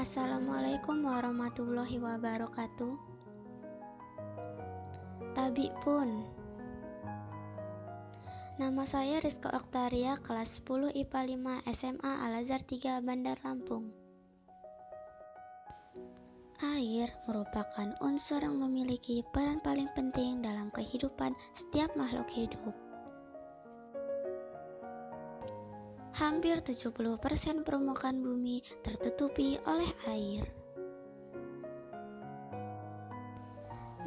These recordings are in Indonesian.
Assalamualaikum warahmatullahi wabarakatuh. Tabi pun. Nama saya Rizka Oktaria, kelas 10 IPA 5 SMA Al-Azhar 3 Bandar Lampung. Air merupakan unsur yang memiliki peran paling penting dalam kehidupan setiap makhluk hidup. Hampir 70% permukaan bumi tertutupi oleh air.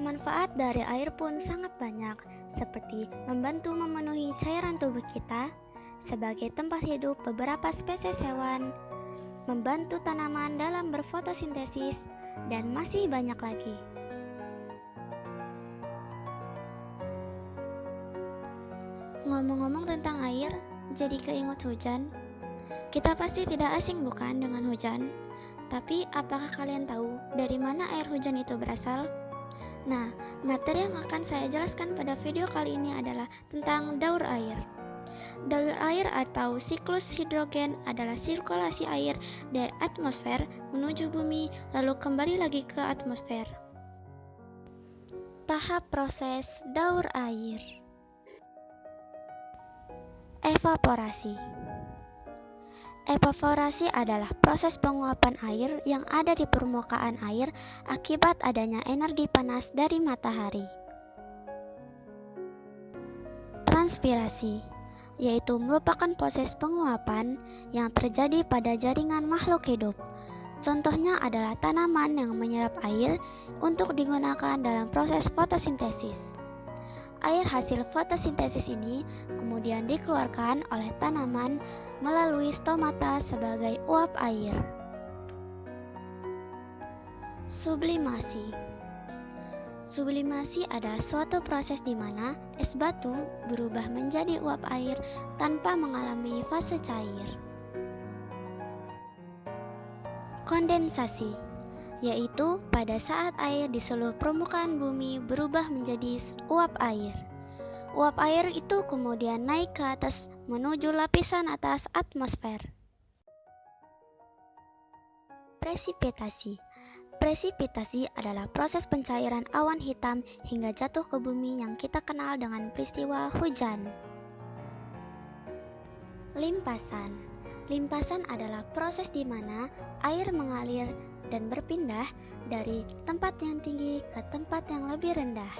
Manfaat dari air pun sangat banyak, seperti membantu memenuhi cairan tubuh kita, sebagai tempat hidup beberapa spesies hewan, membantu tanaman dalam berfotosintesis, dan masih banyak lagi. Ngomong-ngomong tentang air, jadi keinget hujan. Kita pasti tidak asing bukan dengan hujan? Tapi apakah kalian tahu dari mana air hujan itu berasal? Nah, materi yang akan saya jelaskan pada video kali ini adalah tentang daur air. Daur air atau siklus hidrogen adalah sirkulasi air dari atmosfer menuju bumi lalu kembali lagi ke atmosfer. Tahap proses daur air. Evaporasi. Evaporasi adalah proses penguapan air yang ada di permukaan air akibat adanya energi panas dari matahari. Transpirasi, yaitu merupakan proses penguapan yang terjadi pada jaringan makhluk hidup. Contohnya adalah tanaman yang menyerap air untuk digunakan dalam proses fotosintesis. Air hasil fotosintesis ini kemudian dikeluarkan oleh tanaman melalui stomata sebagai uap air. Sublimasi. Sublimasi adalah suatu proses di mana es batu berubah menjadi uap air tanpa mengalami fase cair. Kondensasi, yaitu pada saat air di seluruh permukaan bumi berubah menjadi uap air. Uap air itu kemudian naik ke atas menuju lapisan atas atmosfer. Presipitasi. Presipitasi adalah proses pencairan awan hitam hingga jatuh ke bumi yang kita kenal dengan peristiwa hujan. Limpasan. Limpasan adalah proses di mana air mengalir dan berpindah dari tempat yang tinggi ke tempat yang lebih rendah.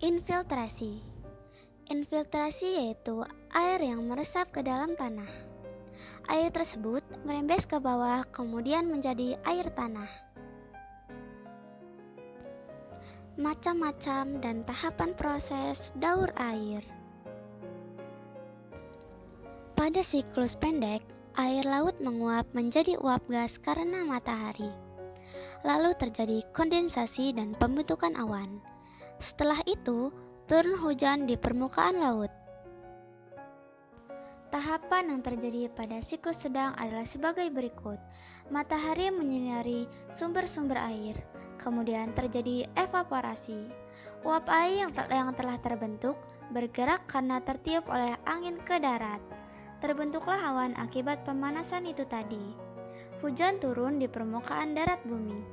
Infiltrasi. Infiltrasi yaitu air yang meresap ke dalam tanah. Air tersebut merembes ke bawah kemudian menjadi air tanah. Macam-macam dan tahapan proses daur air. Pada siklus pendek, air laut menguap menjadi uap gas karena matahari. Lalu terjadi kondensasi dan pembentukan awan. Setelah itu, turun hujan di permukaan laut. Tahapan yang terjadi pada siklus sedang adalah sebagai berikut. Matahari menyinari sumber-sumber air, kemudian terjadi evaporasi. Uap air yang telah terbentuk bergerak karena tertiup oleh angin ke darat. Terbentuklah awan akibat pemanasan itu tadi. Hujan turun di permukaan darat bumi.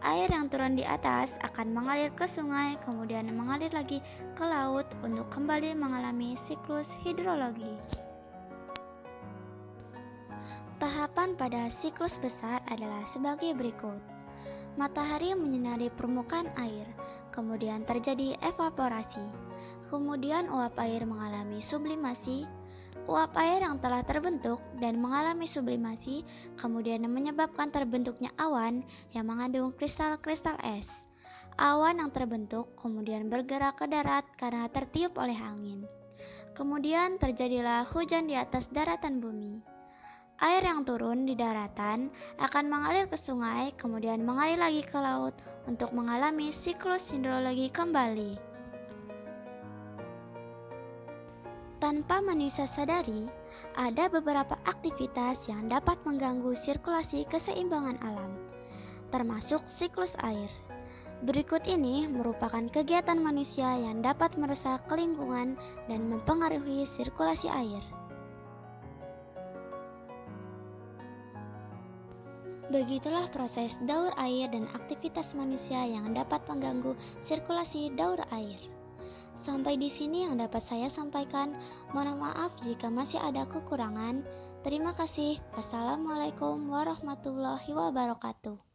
Air yang turun di atas akan mengalir ke sungai, kemudian mengalir lagi ke laut untuk kembali mengalami siklus hidrologi. Tahapan pada siklus besar adalah sebagai berikut. Matahari menyinari permukaan air, kemudian terjadi evaporasi. Kemudian uap air mengalami sublimasi. Uap air yang telah terbentuk dan mengalami sublimasi kemudian menyebabkan terbentuknya awan yang mengandung kristal-kristal es. Awan yang terbentuk kemudian bergerak ke darat karena tertiup oleh angin. Kemudian terjadilah hujan di atas daratan bumi. Air yang turun di daratan akan mengalir ke sungai, kemudian mengalir lagi ke laut untuk mengalami siklus hidrologi kembali. Tanpa manusia sadari, ada beberapa aktivitas yang dapat mengganggu sirkulasi keseimbangan alam, termasuk siklus air. Berikut ini merupakan kegiatan manusia yang dapat merusak lingkungan dan mempengaruhi sirkulasi air. Begitulah proses daur air dan aktivitas manusia yang dapat mengganggu sirkulasi daur air. Sampai di sini yang dapat saya sampaikan. Mohon maaf jika masih ada kekurangan. Terima kasih. Wassalamualaikum warahmatullahi wabarakatuh.